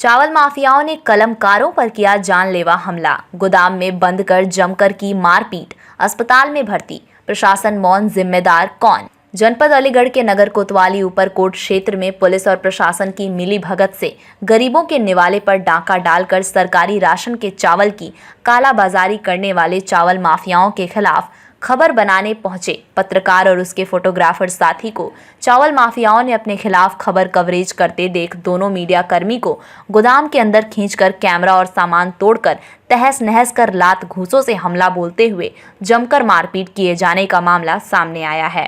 चावल माफियाओं ने कलमकारों पर किया जानलेवा हमला, गोदाम में बंद कर जमकर की मारपीट, अस्पताल में भर्ती, प्रशासन मौन, जिम्मेदार कौन? जनपद अलीगढ़ के नगर कोतवाली ऊपरकोट क्षेत्र में पुलिस और प्रशासन की मिलीभगत से गरीबों के निवाले पर डाका डालकर सरकारी राशन के चावल की कालाबाजारी करने वाले चावल माफियाओं के खिलाफ खबर बनाने पहुंचे पत्रकार और उसके फोटोग्राफर साथी को चावल माफियाओं ने अपने खिलाफ खबर कवरेज करते देख दोनों मीडिया कर्मी को गोदाम के अंदर खींचकर कैमरा और सामान तोड़कर तहस नहस कर लात घूंसों से हमला बोलते हुए जमकर मारपीट किए जाने का मामला सामने आया है।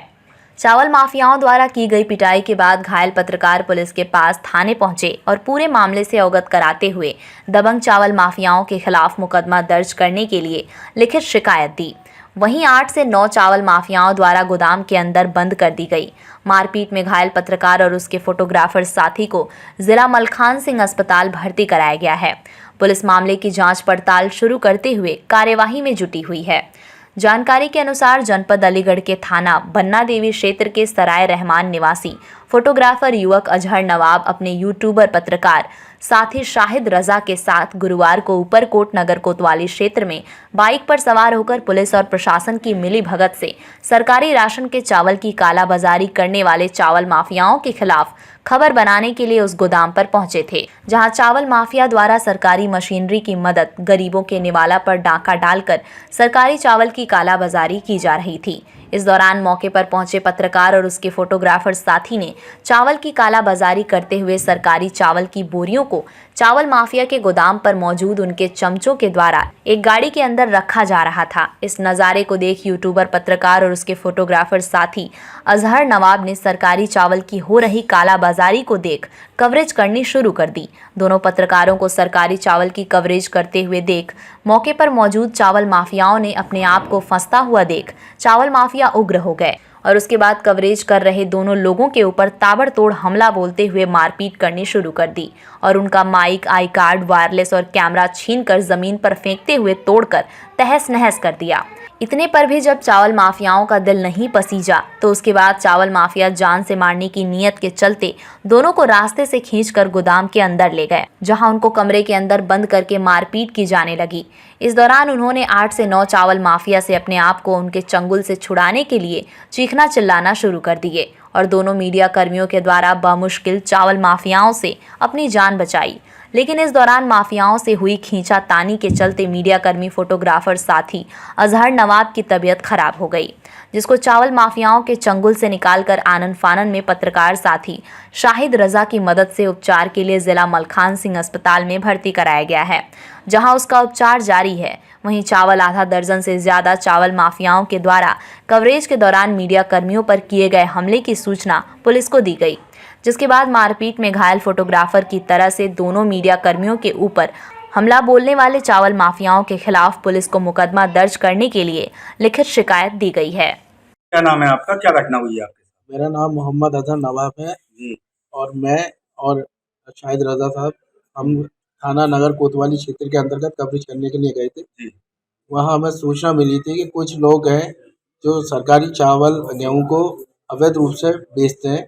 चावल माफियाओं द्वारा की गई पिटाई के बाद घायल पत्रकार पुलिस के पास थाने पहुंचे और पूरे मामले से अवगत कराते हुए दबंग चावल माफियाओं के खिलाफ मुकदमा दर्ज करने के लिए लिखित शिकायत दी। वहीं 8 से 9 चावल माफियाओं द्वारा गोदाम के अंदर बंद कर दी गई। मारपीट में घायल पत्रकार और उसके फोटोग्राफर साथी को जिला मलखान सिंह अस्पताल भर्ती कराया गया है। पुलिस मामले की जांच पड़ताल शुरू करते हुए कार्यवाही में जुटी हुई है। जानकारी के अनुसार जनपद अलीगढ़ के थाना बन्ना देवी क्षेत्र के सराय रहमान निवासी फोटोग्राफर युवक अजहर नवाब अपने यूट्यूबर पत्रकार साथी शाहिद रजा के साथ गुरुवार को ऊपरकोट नगर कोतवाली क्षेत्र में बाइक पर सवार होकर पुलिस और प्रशासन की मिलीभगत से सरकारी राशन के चावल की कालाबाजारी करने वाले चावल माफियाओं के खिलाफ खबर बनाने के लिए उस गोदाम पर पहुंचे थे, जहां चावल माफिया द्वारा सरकारी मशीनरी की मदद गरीबों के निवाला पर डाका डालकर सरकारी चावल की कालाबाजारी की जा रही थी। इस दौरान मौके पर पहुंचे पत्रकार और उसके फोटोग्राफर साथी ने चावल की कालाबाजारी करते हुए सरकारी चावल की बोरियों को चावल माफिया के गोदाम पर मौजूद उनके चमचों के द्वारा एक गाड़ी के अंदर रखा जा रहा था। इस नज़ारे को देख यूट्यूबर पत्रकार और उसके फोटोग्राफर साथी अजहर नवाब ने सरकारी चावल की हो रही कालाबाजारी को देख कवरेज करनी शुरू कर दी। दोनों पत्रकारों को सरकारी चावल की कवरेज करते हुए देख मौके पर मौजूद चावल माफियाओं ने अपने आप को फंसता हुआ देख चावल माफिया उग्र हो गए और उसके बाद कवरेज कर रहे दोनों लोगों के ऊपर ताबड़तोड़ हमला बोलते हुए मारपीट करनी शुरू कर दी और उनका माइक, आई कार्ड, वायरलेस और कैमरा छीनकर जमीन पर फेंकते हुए तोड़कर तहस नहस कर दिया। इतने पर भी जब चावल माफियाओं का दिल नहीं पसीजा तो उसके बाद चावल माफिया जान से मारने की नीयत के चलते दोनों को रास्ते से खींचकर गोदाम के अंदर ले गए, जहां उनको कमरे के अंदर बंद करके मारपीट की जाने लगी। इस दौरान उन्होंने 8 से 9 चावल माफिया से अपने आप को उनके चंगुल से छुड़ाने के लिए चीखना चिल्लाना शुरू कर दिए और दोनों मीडिया कर्मियों के द्वारा बमुश्किल चावल माफियाओं से अपनी जान बचाई। लेकिन इस दौरान माफियाओं से हुई खींचातानी के चलते मीडिया कर्मी फोटोग्राफर साथी अजहर नवाब की तबीयत खराब हो गई, जिसको चावल माफियाओं के चंगुल से निकालकर आनन फानन में पत्रकार साथी शाहिद रजा की मदद से उपचार के लिए जिला मलखान सिंह अस्पताल में भर्ती कराया गया है, जहां उसका उपचार जारी है। वहीं चावल आधा दर्जन से ज्यादा चावल माफियाओं के द्वारा कवरेज के दौरान मीडिया कर्मियों पर किए गए हमले की सूचना पुलिस को दी गई, जिसके बाद मारपीट में घायल फोटोग्राफर की तरह से दोनों मीडिया कर्मियों के ऊपर हमला बोलने वाले चावल माफियाओं के खिलाफ पुलिस को मुकदमा दर्ज करने के लिए लिखित शिकायत दी गई है। क्या नाम है आपका? क्या घटना हुई है आपके साथ? मेरा नाम मोहम्मद अजहर नवाब है जी। और मैं और शाहिद रजा साहब हम थाना नगर कोतवाली क्षेत्र के अंतर्गत कवरेज करने के लिए गए थे। जी। वहाँ हमें सूचना मिली थी कि कुछ लोग हैं जो सरकारी चावल गेहूँ को अवैध रूप से बेचते हैं।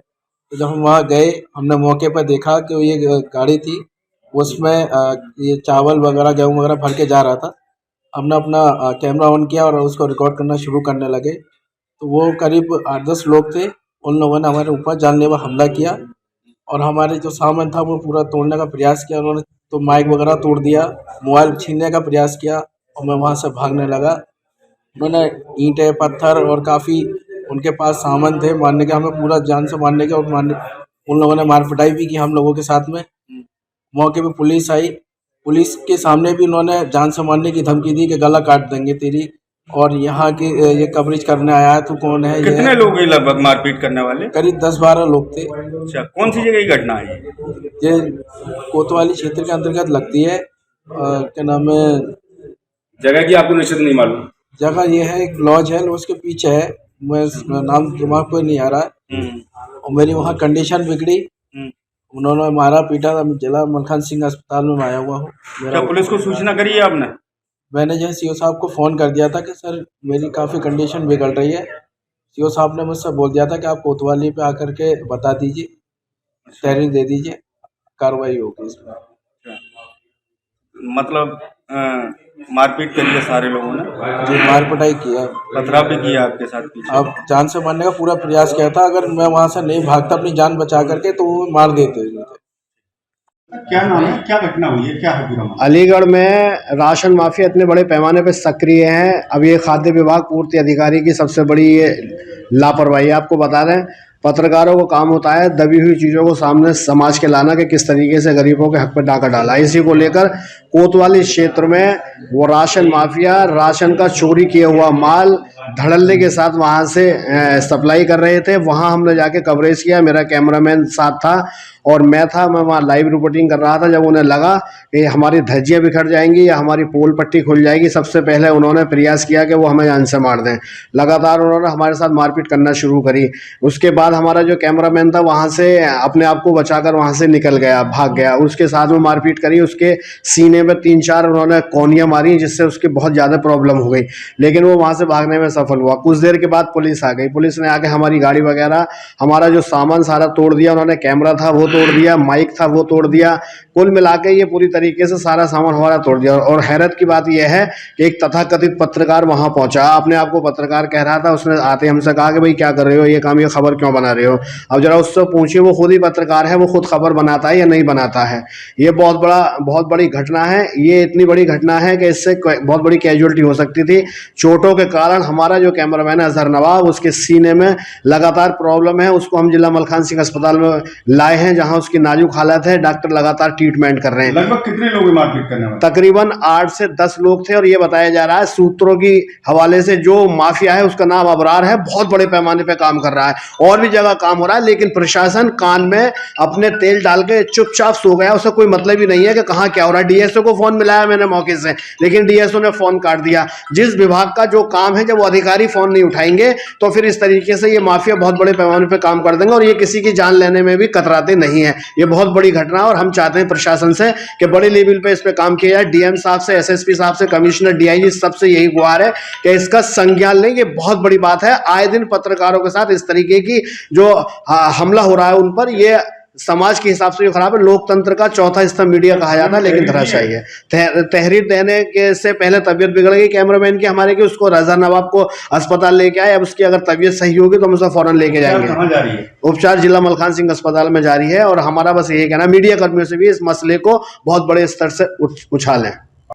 तो जब हम वहाँ गए हमने मौके पर देखा कि ये गाड़ी थी, उसमें ये चावल वगैरह गेहूँ वगैरह भर के जा रहा था। हमने अपना कैमरा ऑन किया और उसको रिकॉर्ड करना शुरू करने लगे तो वो करीब 8-10 लोग थे। उन लोगों ने हमारे ऊपर जानलेवा हमला किया और हमारे जो सामान था वो पूरा तोड़ने का प्रयास किया। उन्होंने तो माइक वगैरह तोड़ दिया, मोबाइल छीनने का प्रयास किया और मैं वहाँ से भागने लगा। उन्होंने ईंटें, पत्थर और काफ़ी उनके पास सामान थे मारने के, हमें पूरा जान से मारने के और उन लोगों ने मार पिटाई भी की हम लोगों के साथ में। मौके पे पुलिस आई, पुलिस के सामने भी उन्होंने जान से मारने की धमकी दी कि गला काट देंगे तेरी, और यहाँ के ये कवरेज करने आया है, तू कौन है? कितने लोग हैं लगभग मारपीट करने वाले? करीब 10-12 लोग थे। अच्छा, कौन सी जगह की घटना है ये कोतवाली क्षेत्र के अंतर्गत लगती है। क्या नाम है जगह की? आपको निश्चित नहीं मालूम? जगह ये है, एक लॉज है, उसके पीछे है, मैं नाम दिमाग को नहीं आ रहा। और मेरी वहाँ कंडीशन बिगड़ी, उन्होंने मारा पीटा। जिला मलखान सिंह अस्पताल में आया हुआ हूँ। क्या पुलिस को सूचना करी है आपने? मैंने जो सीओ साहब को फ़ोन कर दिया था कि सर मेरी काफ़ी कंडीशन बिगड़ रही है। सीओ साहब ने मुझसे बोल दिया था कि आप कोतवाली पे आकर के बता दीजिए, तहरीर दे दीजिए, कार्रवाई होगी इसमें। मतलब मारपीट करी है सारे लोगों ने, जी मार पिटाई किया। पथराव भी किया आपके साथ पीछे। अब जान से मारने का पूरा प्रयास किया था, अगर मैं वहां से नहीं भागता अपनी जान बचा करके तो वो मार देते मुझे। क्या नाम है, क्या घटना हुई है, क्या है पूरा मामला? अलीगढ़ में राशन माफिया इतने बड़े पैमाने पर सक्रिय हैं। अब ये खाद्य विभाग पूर्ति अधिकारी की सबसे बड़ी ये लापरवाही। आपको बता दें, पत्रकारों को काम होता है दबी हुई चीज़ों को सामने समाज के लाना कि किस तरीके से गरीबों के हक पर डाका डाला। इसी को लेकर कोतवाली क्षेत्र में वो राशन माफिया राशन का चोरी किया हुआ माल धड़ल्ले के साथ वहां से सप्लाई कर रहे थे। वहां हमने जाके कवरेज किया, मेरा कैमरामैन साथ था और मैं वहाँ लाइव रिपोर्टिंग कर रहा था। जब उन्हें लगा कि हमारी धज्जियाँ बिखर जाएंगी या हमारी पोल पट्टी खुल जाएगी, सबसे पहले उन्होंने प्रयास किया कि वो हमें जान से मार दें। लगातार उन्होंने हमारे साथ मारपीट करना शुरू करी। उसके बाद हमारा जो कैमरामैन था वहाँ से अपने आप को बचाकर वहाँ से निकल गया, भाग गया। उसके साथ में मारपीट करी, उसके सीने में 3-4 उन्होंने कौनियाँ मारी जिससे उसकी बहुत ज़्यादा प्रॉब्लम हो गई, लेकिन वो वहाँ से भागने में सफल हुआ। कुछ देर के बाद पुलिस आ गई। पुलिस ने आके हमारी गाड़ी वगैरह, हमारा जो सामान सारा तोड़ दिया। उन्होंने कैमरा था वो तोड़ दिया, माइक था वो तोड़ दिया। कुल मिला के ये पूरी तरीके से सारा सामान हमारा तोड़ दिया। और हैरत की बात यह है कि एक तथाकथित पत्रकार वहां पहुंचा, अपने आप को पत्रकार कह रहा था। उसने आते हमसे कहा कि भाई क्या कर रहे हो, ये काम, ये खबर क्यों बना रहे हो। अब जरा उससे पूछिए, वो खुद ही पत्रकार है, वो खुद खबर बनाता है या नहीं बनाता है। ये बहुत बड़ी घटना है। ये इतनी बड़ी घटना है कि इससे बहुत बड़ी कैजुअलिटी हो सकती थी। चोटों के कारण हमारा जो कैमरामैन है अजहर नवाब, उसके सीने में लगातार प्रॉब्लम है। उसको हम जिला मलखान सिंह अस्पताल में लाए हैं, जहां उसकी नाजुक हालत है। डॉक्टर लगातार ट्रीटमेंट कर रहे हैं। लगभग कितने लोग मारपीट करने वाले? तकरीबन 8 से 10 लोग थे और ये बताया जा रहा है सूत्रों की हवाले से जो माफिया है उसका नाम अबरार है, बहुत बड़े पैमाने पे काम कर रहा है। और भी जगह काम हो रहा है, लेकिन प्रशासन कान में अपने तेल डाल के चुपचाप सो गया। उसका कोई मतलब ही नहीं है कि कहाँ क्या हो रहा है। डीएसओ को फोन मिलाया मैंने मौके से, लेकिन डीएसओ ने फोन काट दिया। जिस विभाग का जो काम है, जब वो अधिकारी फोन नहीं उठाएंगे तो फिर इस तरीके से ये माफिया बहुत बड़े पैमाने पे काम कर देंगे और ये किसी की जान लेने में भी कतराते नहीं है। ये बहुत बड़ी घटना है और हम चाहते हैं प्रशासन से कि बड़े लेवल पे इस पे काम किया जाए। डीएम साहब से, एसएसपी साहब से, कमिश्नर, डीआईजी, सबसे यही गुहार है कि इसका संज्ञान लें। ये बहुत बड़ी बात है। आए दिन पत्रकारों के साथ इस तरीके की जो हमला हो रहा है उन पर, ये समाज के हिसाब से जो खराब है। लोकतंत्र का चौथा स्तंभ मीडिया कहा जाता है, लेकिन धराशायी है। तहरीर देने के से पहले तबीयत बिगड़ गई कैमरामैन की हमारे की, उसको रजा नवाब को अस्पताल लेके आए। अब उसकी अगर तबीयत सही होगी तो हम उसे फौरन लेके जाएंगे। कहाँ जा रही है? उपचार जिला मलखान सिंह अस्पताल में जारी है। और हमारा बस यही कहना, मीडिया कर्मियों से भी इस मसले को बहुत बड़े स्तर से उछालें।